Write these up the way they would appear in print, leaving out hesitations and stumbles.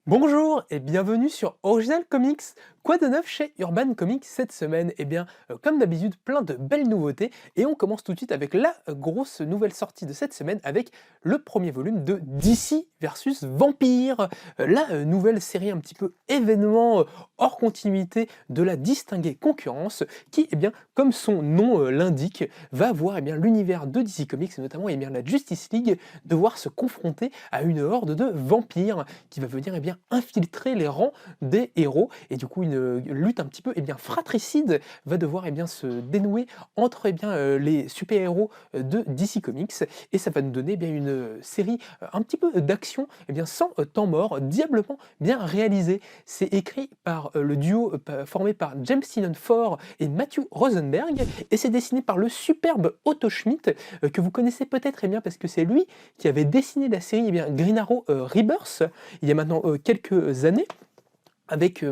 Bonjour et bienvenue sur Original Comics. Quoi de neuf chez Urban Comics cette semaine? Eh bien, comme d'habitude, plein de belles nouveautés et on commence tout de suite avec la grosse nouvelle sortie de cette semaine avec le premier volume de DC versus Vampire, la nouvelle série un petit peu événement hors continuité de la distinguée concurrence qui, eh bien, comme son nom l'indique, va voir eh bien l'univers de DC Comics et notamment eh bien la Justice League devoir se confronter à une horde de vampires qui va venir eh bien, infiltrer les rangs des héros. Et du coup, une lutte un petit peu eh bien, fratricide va devoir eh bien, se dénouer entre eh bien, les super-héros de DC Comics. Et ça va nous donner eh bien, une série un petit peu d'action eh bien, sans temps mort, diablement bien réalisée. C'est écrit par le duo formé par James Tynion Ford et Matthew Rosenberg. Et c'est dessiné par le superbe Otto Schmidt, que vous connaissez peut-être eh bien, parce que c'est lui qui avait dessiné la série eh bien, Green Arrow Rebirth il y a maintenant quelques années avec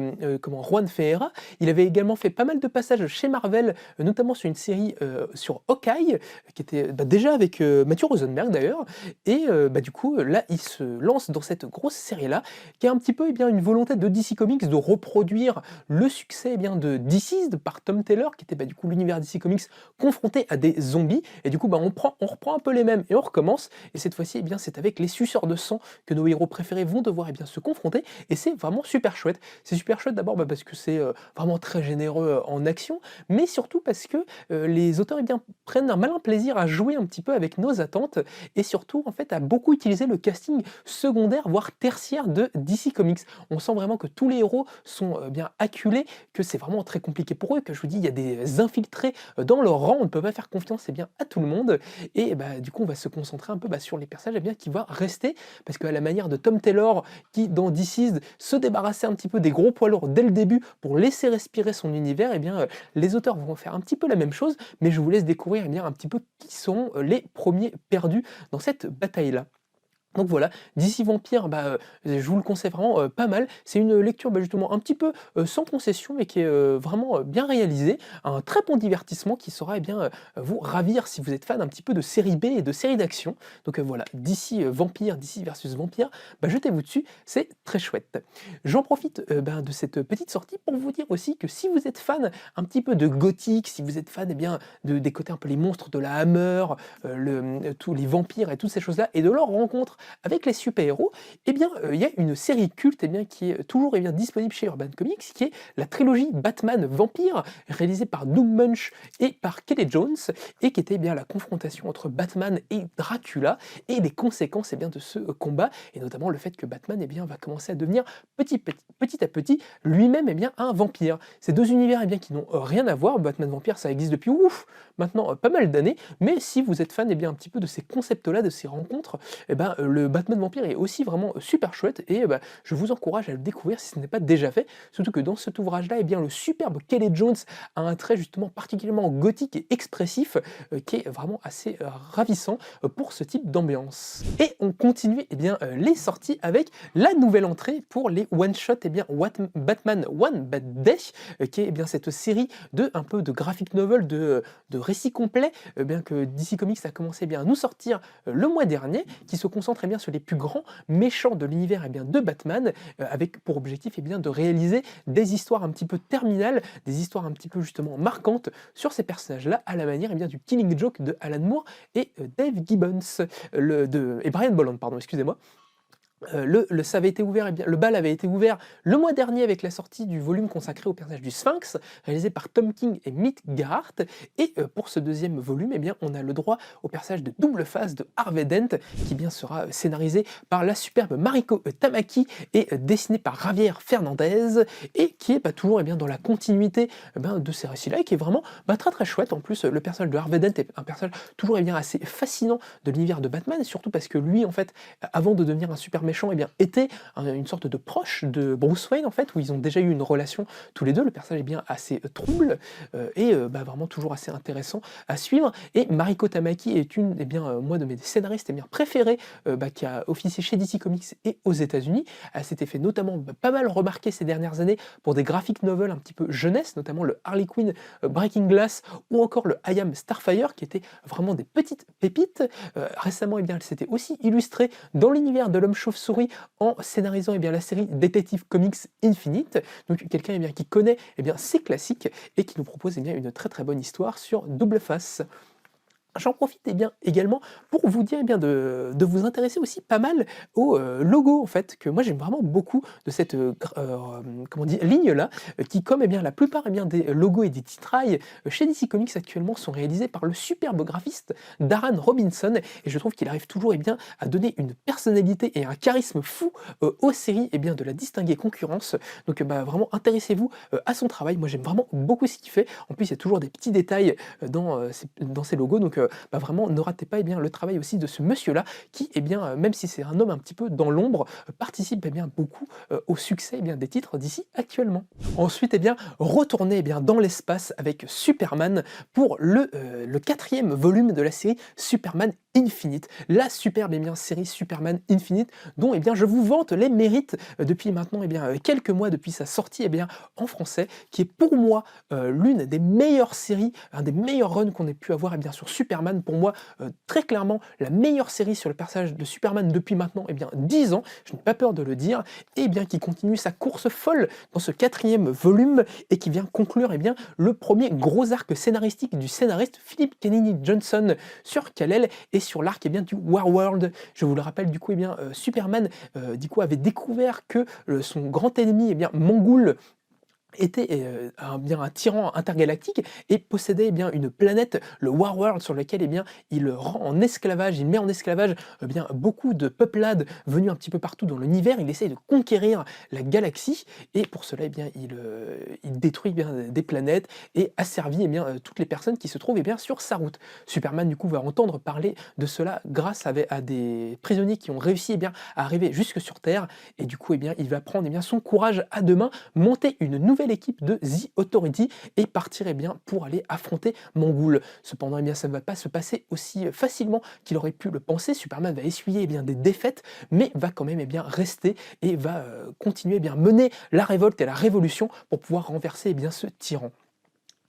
comment Juan Ferreira. Il avait également fait pas mal de passages chez Marvel, notamment sur une série sur Hawkeye, qui était déjà avec Matthew Rosenberg d'ailleurs. Et du coup, là, il se lance dans cette grosse série-là, qui est un petit peu eh bien, une volonté de DC Comics de reproduire le succès eh bien, de DCeased par Tom Taylor, qui était du coup l'univers DC Comics confronté à des zombies. Et du coup, on reprend un peu les mêmes et on recommence. Et cette fois-ci, eh bien, c'est avec les suceurs de sang que nos héros préférés vont devoir eh bien, se confronter. Et c'est vraiment super chouette. C'est super chouette d'abord parce que c'est vraiment très généreux en action, mais surtout parce que les auteurs eh bien, prennent un malin plaisir à jouer un petit peu avec nos attentes et surtout en fait à beaucoup utiliser le casting secondaire voire tertiaire de DC Comics. On sent vraiment que tous les héros sont bien acculés, que c'est vraiment très compliqué pour eux, que je vous dis il y a des infiltrés dans leur rang, on ne peut pas faire confiance eh bien, à tout le monde et du coup on va se concentrer un peu sur les personnages eh bien, qui vont rester parce qu'à la manière de Tom Taylor qui dans DCeased se débarrassait un petit peu des gros poids lourds dès le début pour laisser respirer son univers, eh bien, les auteurs vont faire un petit peu la même chose, mais je vous laisse découvrir eh bien, un petit peu qui seront les premiers perdus dans cette bataille-là. Donc voilà, DC Vampire, je vous le conseille vraiment pas mal. C'est une lecture justement un petit peu sans concession, mais qui est vraiment bien réalisée. Un très bon divertissement qui saura eh bien, vous ravir si vous êtes fan un petit peu de série B et de séries d'action. Donc voilà, DC Vampire, DC versus Vampire, jetez-vous dessus, c'est très chouette. J'en profite de cette petite sortie pour vous dire aussi que si vous êtes fan un petit peu de gothique, si vous êtes fan eh bien, des côtés un peu les monstres de la Hammer, tous les vampires et toutes ces choses-là, et de leur rencontre avec les super-héros, eh bien, il y a une série culte eh bien, qui est toujours eh bien, disponible chez Urban Comics, qui est la trilogie Batman Vampire, réalisée par Doug Munch et par Kelly Jones, et qui était eh bien la confrontation entre Batman et Dracula, et les conséquences eh bien, de ce combat, et notamment le fait que Batman eh bien, va commencer à devenir petit à petit lui-même eh bien, un vampire. Ces deux univers eh bien, qui n'ont rien à voir, Batman Vampire ça existe depuis maintenant pas mal d'années, mais si vous êtes fan eh bien, un petit peu de ces concepts-là, de ces rencontres, eh ben, le Batman Vampire est aussi vraiment super chouette et je vous encourage à le découvrir si ce n'est pas déjà fait, surtout que dans cet ouvrage-là, eh bien, le superbe Kelly Jones a un trait justement particulièrement gothique et expressif qui est vraiment assez ravissant pour ce type d'ambiance. Et on continue eh bien, les sorties avec la nouvelle entrée pour les one-shot eh bien, Batman One Bad Day, qui est eh bien, cette série de un peu de graphic novel, de récits complets bien que DC Comics a commencé eh bien, à nous sortir le mois dernier, qui se concentre eh bien, sur les plus grands méchants de l'univers eh bien, de Batman, avec pour objectif eh bien, de réaliser des histoires un petit peu terminales, des histoires un petit peu justement marquantes sur ces personnages-là, à la manière eh bien, du Killing Joke de Alan Moore et Dave Gibbons, et Brian Bolland, pardon, excusez-moi. Ça avait été ouvert, eh bien, le bal avait été ouvert le mois dernier avec la sortie du volume consacré au personnage du Sphinx, réalisé par Tom King et Mick Garhart. Et pour ce deuxième volume, eh bien, on a le droit au personnage de Double Face de Harvey Dent, qui bien sera scénarisé par la superbe Mariko Tamaki et dessiné par Javier Fernandez, et qui est toujours eh bien, dans la continuité de ces récits-là, et qui est vraiment très très chouette. En plus, le personnage de Harvey Dent est un personnage toujours eh bien, assez fascinant de l'univers de Batman, et surtout parce que lui, en fait, avant de devenir un super méchant, eh bien, était une sorte de proche de Bruce Wayne, en fait, où ils ont déjà eu une relation tous les deux. Le personnage est bien assez trouble et vraiment toujours assez intéressant à suivre. Et Mariko Tamaki est une, moi, de mes scénaristes bien, préférés qui a officié chez DC Comics et aux États-Unis. Elle s'était fait notamment pas mal remarquer ces dernières années pour des graphic novels un petit peu jeunesse, notamment le Harley Quinn Breaking Glass ou encore le I Am Starfire, qui étaient vraiment des petites pépites. Récemment, eh bien, elle s'était aussi illustrée dans l'univers de l'homme chauve Chauve-souris en scénarisant la série Detective Comics Infinite. Donc quelqu'un qui connaît ces classiques et qui nous propose une très très bonne histoire sur Double Face. J'en profite également pour vous dire de vous intéresser aussi pas mal au logo en fait, que moi j'aime vraiment beaucoup de cette comment dire, ligne-là, qui comme la plupart des logos et des titrailles chez DC Comics actuellement sont réalisés par le superbe graphiste Darren Robinson, et je trouve qu'il arrive toujours à donner une personnalité et un charisme fou aux séries de la distinguer concurrence. Donc vraiment intéressez-vous à son travail, moi j'aime vraiment beaucoup ce qu'il fait. En plus il y a toujours des petits détails dans ces logos, donc vraiment ne ratez pas le travail aussi de ce monsieur-là qui, même si c'est un homme un petit peu dans l'ombre, participe beaucoup au succès des titres d'ici actuellement. Ensuite, retournez dans l'espace avec Superman pour le 4e volume de la série Superman Infinite, la superbe série Superman Infinite dont je vous vante les mérites depuis maintenant quelques mois depuis sa sortie en français, qui est pour moi l'une des meilleures séries, un des meilleurs runs qu'on ait pu avoir sur Superman. Pour moi, très clairement, la meilleure série sur le personnage de Superman depuis maintenant 10 ans, je n'ai pas peur de le dire, et qui continue sa course folle dans ce 4e volume et qui vient conclure le premier gros arc scénaristique du scénariste Philip Kennedy Johnson sur Kal-El et sur l'arc du Warworld. Je vous le rappelle, du coup, Superman avait découvert que son grand ennemi, Mongul, était un tyran intergalactique et possédait une planète, le Warworld, sur laquelle il rend en esclavage, il met en esclavage beaucoup de peuplades venues un petit peu partout dans l'univers. Il essaye de conquérir la galaxie et pour cela il détruit des planètes et asservit toutes les personnes qui se trouvent sur sa route. Superman du coup va entendre parler de cela grâce à des prisonniers qui ont réussi à arriver jusque sur Terre, et du coup il va prendre son courage à deux mains, monter une nouvelle équipe de The Authority et partir pour aller affronter Mongul. Cependant ça ne va pas se passer aussi facilement qu'il aurait pu le penser. Superman va essuyer des défaites, mais va quand même rester et va continuer mener la révolte et la révolution pour pouvoir renverser ce tyran.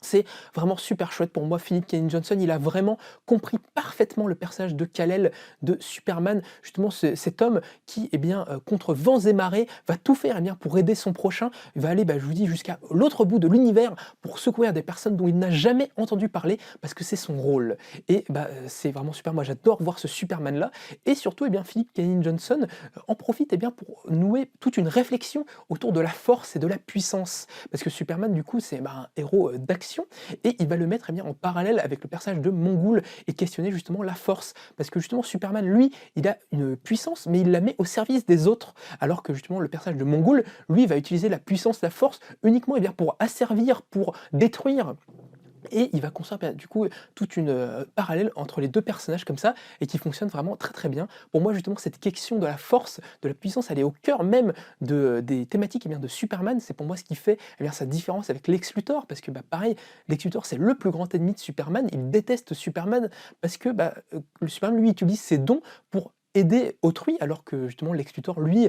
C'est vraiment super chouette pour moi. Philip Kennedy Johnson, il a vraiment compris parfaitement le personnage de Kal-El, de Superman, justement cet homme qui, contre vents et marées, va tout faire pour aider son prochain. Il va aller, je vous dis, jusqu'à l'autre bout de l'univers pour secourir des personnes dont il n'a jamais entendu parler, parce que c'est son rôle. Et c'est vraiment super. Moi, j'adore voir ce Superman-là. Et surtout, Philip Kennedy Johnson en profite pour nouer toute une réflexion autour de la force et de la puissance. Parce que Superman, du coup, c'est un héros d'action, et il va le mettre en parallèle avec le personnage de Mongul et questionner justement la force, parce que justement Superman, lui, il a une puissance mais il la met au service des autres, alors que justement le personnage de Mongul, lui, va utiliser la puissance, la force uniquement pour asservir, pour détruire. Et il va construire du coup toute une parallèle entre les deux personnages comme ça, et qui fonctionne vraiment très très bien. Pour moi justement cette question de la force, de la puissance, elle est au cœur même des thématiques de Superman. C'est pour moi ce qui fait sa différence avec Lex Luthor, parce que pareil, Lex Luthor c'est le plus grand ennemi de Superman, il déteste Superman parce que le Superman lui utilise ses dons pour aider autrui, alors que justement Lex Luthor, lui,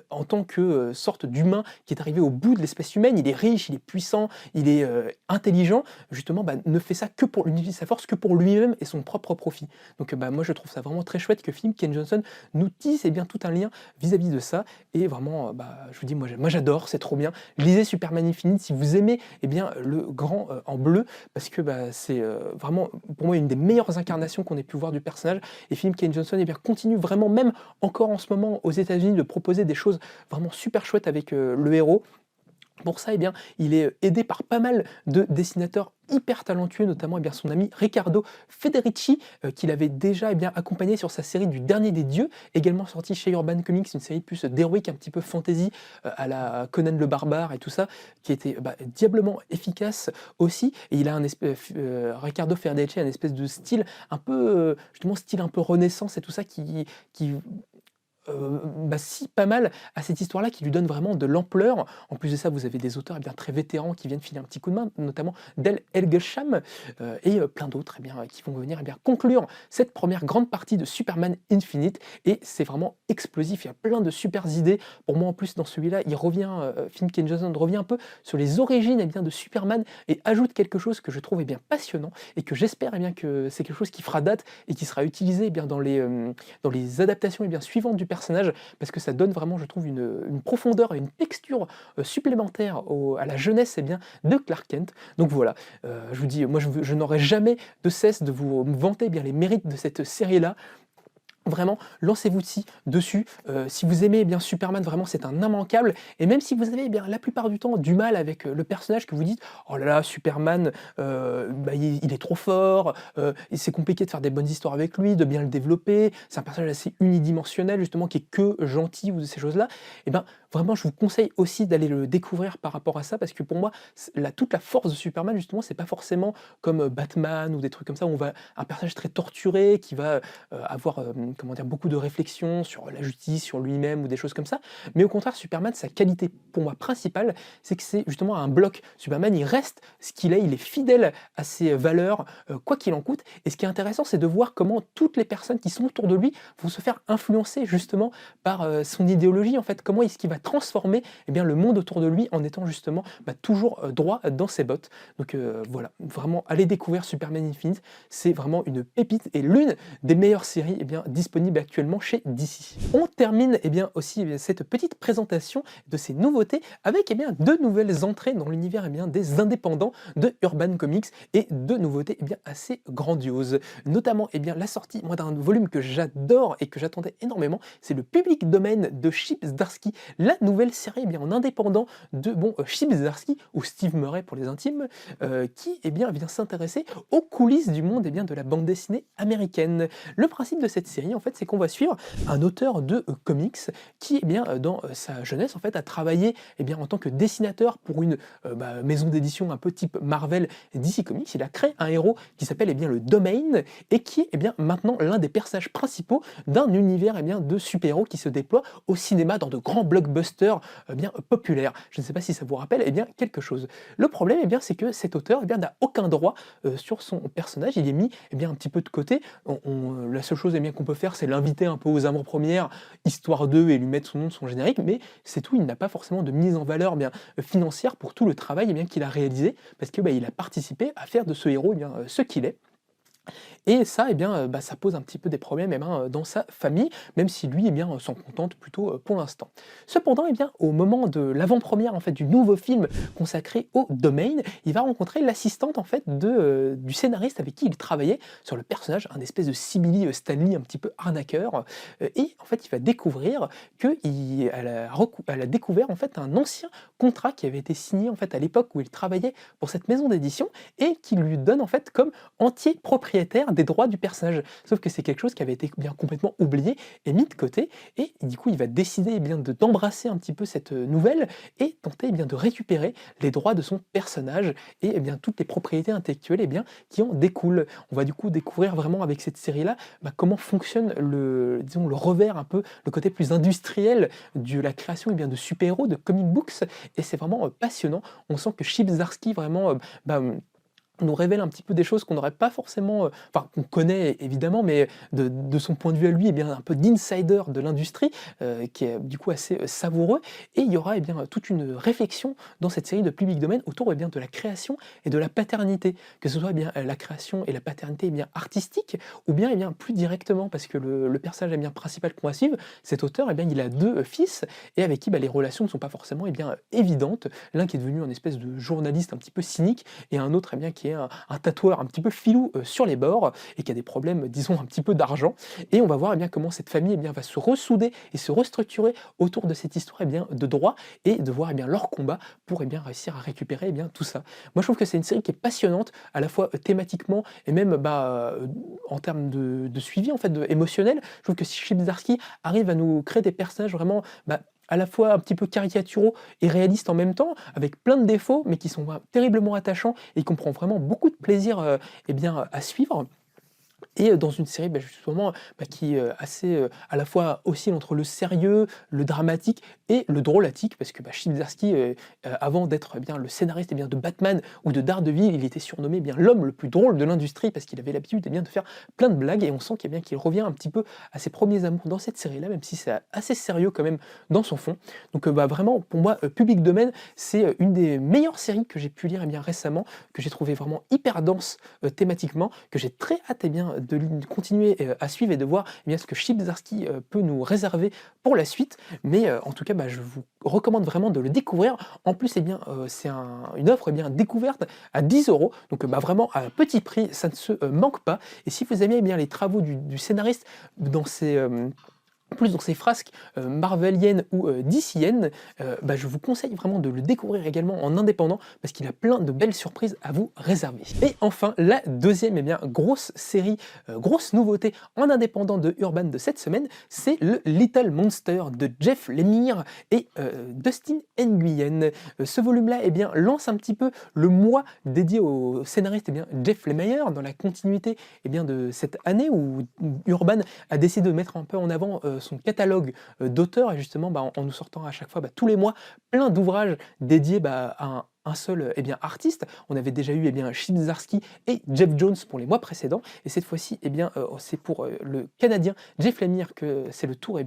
en tant que sorte d'humain qui est arrivé au bout de l'espèce humaine, il est riche, il est puissant, il est intelligent, justement ne fait ça que pour utiliser sa force, que pour lui-même et son propre profit. Donc moi je trouve ça vraiment très chouette que Philip Kennedy Johnson nous tisse tout un lien vis-à-vis de ça, et vraiment je vous dis, moi j'adore, c'est trop bien. Lisez Superman Infinite si vous aimez le grand en bleu, parce que c'est vraiment pour moi une des meilleures incarnations qu'on ait pu voir du personnage, et Philip Kennedy Johnson continue vraiment, même encore en ce moment aux États-Unis, de proposer des choses vraiment super chouettes avec le héros. Pour ça, il est aidé par pas mal de dessinateurs hyper talentueux, notamment son ami Riccardo Federici, qu'il avait déjà accompagné sur sa série du Dernier des Dieux, également sortie chez Urban Comics, une série plus d'heroic, un petit peu fantasy, à la Conan le Barbare et tout ça, qui était diablement efficace aussi. Et il a Riccardo Federici a une espèce de style un peu, justement style un peu renaissance et tout ça, qui si pas mal à cette histoire-là, qui lui donne vraiment de l'ampleur. En plus de ça, vous avez des auteurs très vétérans qui viennent filer un petit coup de main, notamment Del Elgesham et plein d'autres qui vont venir conclure cette première grande partie de Superman Infinite, et c'est vraiment explosif. Il y a plein de super idées. Pour moi, en plus, dans celui-là, il revient, Philip Kennedy Johnson revient un peu sur les origines de Superman et ajoute quelque chose que je trouve passionnant, et que j'espère que c'est quelque chose qui fera date et qui sera utilisé dans les adaptations suivantes du personnage, personnage parce que ça donne vraiment, je trouve, une profondeur et une texture, supplémentaire à la jeunesse, bien, de Clark Kent. Donc voilà, je vous dis, moi je n'aurai jamais de cesse de vous vanter, bien, les mérites de cette série-là. Vraiment, lancez-vous dessus. Si vous aimez, eh bien, Superman, vraiment, c'est un immanquable. Et même si vous avez, eh bien, la plupart du temps du mal avec le personnage, que vous dites, oh là là, Superman, bah, il est trop fort, et c'est compliqué de faire des bonnes histoires avec lui, de bien le développer. C'est un personnage assez unidimensionnel, justement, qui est que gentil ou de ces choses-là. Et ben, vraiment, je vous conseille aussi d'aller le découvrir par rapport à ça, parce que pour moi, toute la force de Superman, justement, c'est pas forcément comme Batman ou des trucs comme ça, où on va un personnage très torturé qui va avoir comment dire, beaucoup de réflexions sur la justice, sur lui-même ou des choses comme ça. Mais au contraire, Superman, sa qualité pour moi principale, c'est que c'est justement un bloc. Superman, il reste ce qu'il est, il est fidèle à ses valeurs, quoi qu'il en coûte. Et ce qui est intéressant, c'est de voir comment toutes les personnes qui sont autour de lui vont se faire influencer justement par son idéologie, en fait. Comment est-ce qu'il va transformer, eh bien, le monde autour de lui en étant justement toujours droit dans ses bottes. Donc voilà, vraiment, allez découvrir Superman Infinite. C'est vraiment une pépite et l'une des meilleures séries, eh bien, disponibles actuellement chez DC. On termine, eh bien, aussi, eh bien, cette petite présentation de ces nouveautés avec, eh bien, deux nouvelles entrées dans l'univers, eh bien, des indépendants de Urban Comics et deux nouveautés, eh bien, assez grandioses. Notamment, eh bien, la sortie, moi, d'un volume que j'adore et que j'attendais énormément, c'est le Public Domain de Chip Zdarsky, la nouvelle série, eh bien, en indépendant de Chip Zdarsky, ou Steve Murray pour les intimes, qui, eh bien, vient s'intéresser aux coulisses du monde, eh bien, de la bande dessinée américaine. Le principe de cette série, en fait, c'est qu'on va suivre un auteur de comics qui, eh bien, dans sa jeunesse, en fait, a travaillé, eh bien, en tant que dessinateur pour une maison d'édition un peu type Marvel et DC Comics. Il a créé un héros qui s'appelle, eh bien, le Domain et qui est, eh bien, maintenant l'un des personnages principaux d'un univers, eh bien, de super-héros qui se déploie au cinéma dans de grands blockbusters, bien populaires. Je ne sais pas si ça vous rappelle, eh bien, quelque chose. Le problème, eh bien, c'est que cet auteur, eh bien, n'a aucun droit sur son personnage. Il est mis, eh bien, un petit peu de côté. La seule chose, eh bien, qu'on peut faire, c'est l'inviter un peu aux amours-premières, histoire d'eux, et lui mettre son nom de son générique, mais c'est tout. Il n'a pas forcément de mise en valeur, eh bien, financière pour tout le travail, eh bien, qu'il a réalisé, parce que il a participé à faire de ce héros, eh bien, ce qu'il est. Et ça, eh bien, ça pose un petit peu des problèmes, eh ben, dans sa famille, même si lui, eh bien, s'en contente plutôt, pour l'instant. Cependant, eh bien, au moment de l'avant-première, en fait, du nouveau film consacré au Domain, il va rencontrer l'assistante, en fait, du scénariste avec qui il travaillait sur le personnage, un espèce de simili Stanley un petit peu arnaqueur, et en fait, il va découvrir elle a découvert, en fait, un ancien contrat qui avait été signé, en fait, à l'époque où il travaillait pour cette maison d'édition et qui lui donne, en fait, comme entier propriétaire des droits du personnage. Sauf que c'est quelque chose qui avait été bien complètement oublié et mis de côté, et du coup il va décider, eh bien, d'embrasser un petit peu cette nouvelle et tenter, eh bien, de récupérer les droits de son personnage et, eh bien, toutes les propriétés intellectuelles, eh bien, qui en découlent. On va du coup découvrir vraiment avec cette série-là comment fonctionne disons, le revers, un peu le côté plus industriel de la création, eh bien, de super-héros, de comic books, et c'est vraiment passionnant. On sent que Chip Zdarsky vraiment nous révèle un petit peu des choses qu'on n'aurait pas forcément, enfin qu'on connaît évidemment, mais de son point de vue à lui, eh bien, un peu d'insider de l'industrie, qui est du coup assez savoureux. Et il y aura, eh bien, toute une réflexion dans cette série de Public Domain autour, eh bien, de la création et de la paternité, que ce soit, eh bien, la création et la paternité, eh bien, artistique, ou bien, eh bien, plus directement, parce que le personnage, eh bien, principal qu'on va suivre, cet auteur, eh bien, il a deux fils et avec qui, les relations ne sont pas forcément, eh bien, évidentes. L'un qui est devenu un espèce de journaliste un petit peu cynique, et un autre, eh bien, qui est un tatoueur un petit peu filou sur les bords et qui a des problèmes, disons, un petit peu d'argent. Et on va voir, eh bien, comment cette famille, eh bien, va se ressouder et se restructurer autour de cette histoire, eh bien, de droit, et de voir, eh bien, leur combat pour, eh bien, réussir à récupérer, eh bien, tout ça. Moi, je trouve que c'est une série qui est passionnante, à la fois thématiquement et même en termes de suivi, en fait, émotionnel. Je trouve que Chip Zdarsky arrive à nous créer des personnages vraiment à la fois un petit peu caricaturaux et réalistes en même temps, avec plein de défauts, mais qui sont terriblement attachants et qu'on prend vraiment beaucoup de plaisir, eh bien, à suivre. Et dans une série, justement, qui assez, à la fois oscille entre le sérieux, le dramatique et le drôlatique, parce que Chip Zdarsky, avant d'être, eh bien, le scénariste, eh bien, de Batman ou de Daredevil, il était surnommé, eh bien, l'homme le plus drôle de l'industrie, parce qu'il avait l'habitude, eh bien, de faire plein de blagues, et on sent qu'il, eh bien, qu'il revient un petit peu à ses premiers amours dans cette série-là, même si c'est assez sérieux quand même dans son fond. Donc vraiment, pour moi, Public Domain, c'est une des meilleures séries que j'ai pu lire, eh bien, récemment, que j'ai trouvé vraiment hyper dense thématiquement, que j'ai très hâte, eh bien, de continuer à suivre et de voir eh bien, ce que Chip Zdarsky peut nous réserver pour la suite. Mais en tout cas, je vous recommande vraiment de le découvrir. En plus, eh bien, c'est une offre eh bien, découverte à 10 €, donc vraiment à petit prix, ça ne se manque pas. Et si vous aimez eh bien, les travaux du scénariste dans ses plus dans ces frasques marveliennes ou DCiennes, je vous conseille vraiment de le découvrir également en indépendant parce qu'il a plein de belles surprises à vous réserver. Et enfin, la deuxième grosse série, grosse nouveauté en indépendant de Urban de cette semaine, c'est le Little Monster de Jeff Lemire et Dustin Nguyen. Ce volume-là lance un petit peu le mois dédié au scénariste Jeff Lemire dans la continuité de cette année où Urban a décidé de mettre un peu en avant son catalogue d'auteurs et justement en nous sortant à chaque fois tous les mois plein d'ouvrages dédiés à un seul artiste. On avait déjà eu Chip Zdarsky et Jeff Jones pour les mois précédents et cette fois-ci c'est pour le Canadien Jeff Lemire que c'est le tour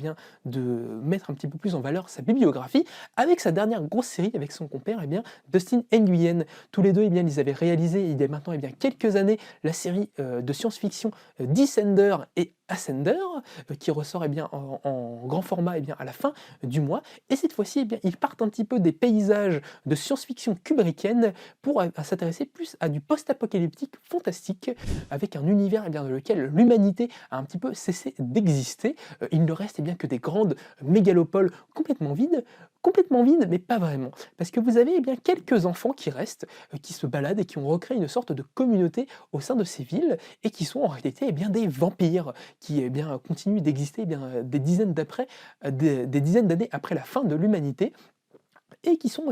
de mettre un petit peu plus en valeur sa bibliographie avec sa dernière grosse série avec son compère Dustin Nguyen. Tous les deux ils avaient réalisé il y a maintenant quelques années la série de science-fiction Descender et Ascender qui ressort en grand format à la fin du mois et cette fois-ci ils partent un petit peu des paysages de science-fiction kubrickienne pour s'intéresser plus à du post-apocalyptique fantastique avec un univers dans lequel l'humanité a un petit peu cessé d'exister. Il ne reste que des grandes mégalopoles complètement vides, mais pas vraiment. Parce que vous avez quelques enfants qui restent, qui se baladent et qui ont recréé une sorte de communauté au sein de ces villes et qui sont en réalité des vampires qui continuent d'exister des dizaines d'années après la fin de l'humanité et qui sont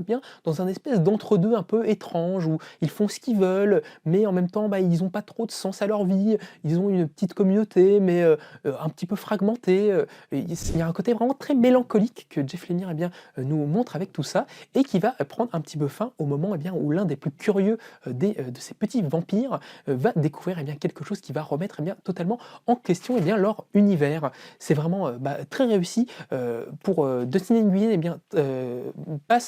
dans un espèce d'entre-deux un peu étrange où ils font ce qu'ils veulent, mais en même temps ils n'ont pas trop de sens à leur vie, ils ont une petite communauté mais un petit peu fragmentée, il y a un côté vraiment très mélancolique que Jeff Lemire nous montre avec tout ça et qui va prendre un petit peu fin au moment où l'un des plus curieux de ces petits vampires va découvrir quelque chose qui va remettre totalement en question leur univers. C'est vraiment très réussi pour Dustin Nguyen passe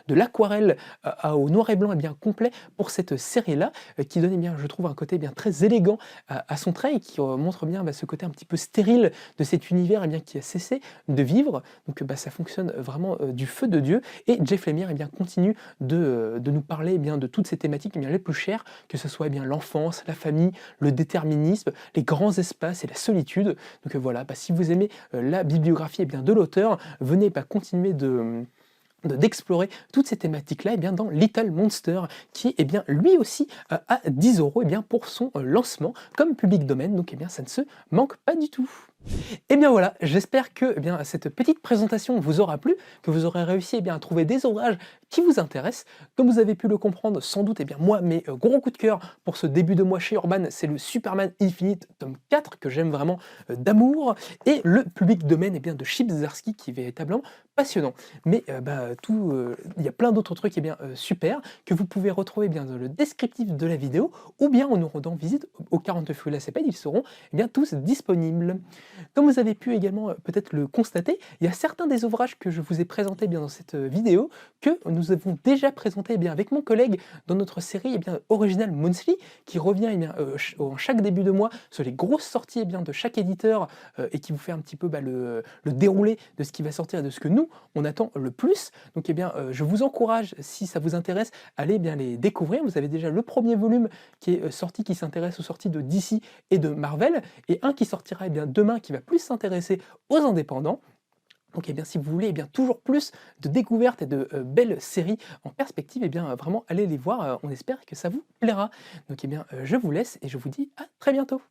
de l'aquarelle au noir et blanc complet pour cette série-là, qui donne je trouve un côté très élégant à son trait et qui montre ce côté un petit peu stérile de cet univers qui a cessé de vivre. Donc ça fonctionne vraiment du feu de Dieu et Jeff Lemire continue de nous parler de toutes ces thématiques les plus chères, que ce soit l'enfance, la famille, le déterminisme, les grands espaces et la solitude. Donc voilà, si vous aimez la bibliographie de l'auteur, venez continuer d'explorer toutes ces thématiques-là dans Little Monster, qui est lui aussi à 10 € pour son lancement comme public domaine, donc ça ne se manque pas du tout. Et bien voilà, j'espère que cette petite présentation vous aura plu, que vous aurez réussi à trouver des ouvrages qui vous intéressent. Comme vous avez pu le comprendre, sans doute, moi, mes gros coups de cœur pour ce début de mois chez Urban, c'est le Superman Infinite tome 4, que j'aime vraiment d'amour, et le public domaine de Chip Zdarsky, qui est véritablement passionnant. Mais il y a plein d'autres trucs super, que vous pouvez retrouver dans le descriptif de la vidéo, ou bien en nous rendant visite au 49 rue La Cépède, ils seront tous disponibles. Comme vous avez pu également peut-être le constater, il y a certains des ouvrages que je vous ai présentés dans cette vidéo que nous avons déjà présentés avec mon collègue dans notre série Original Monthly, qui revient en chaque début de mois sur les grosses sorties de chaque éditeur et qui vous fait un petit peu le déroulé de ce qui va sortir et de ce que nous on attend le plus. Donc je vous encourage, si ça vous intéresse, à aller les découvrir. Vous avez déjà le premier volume qui est sorti, qui s'intéresse aux sorties de DC et de Marvel, et un qui sortira demain, qui va plus s'intéresser aux indépendants. Donc si vous voulez toujours plus de découvertes et de belles séries en perspective, vraiment allez les voir, on espère que ça vous plaira. Donc je vous laisse et je vous dis à très bientôt.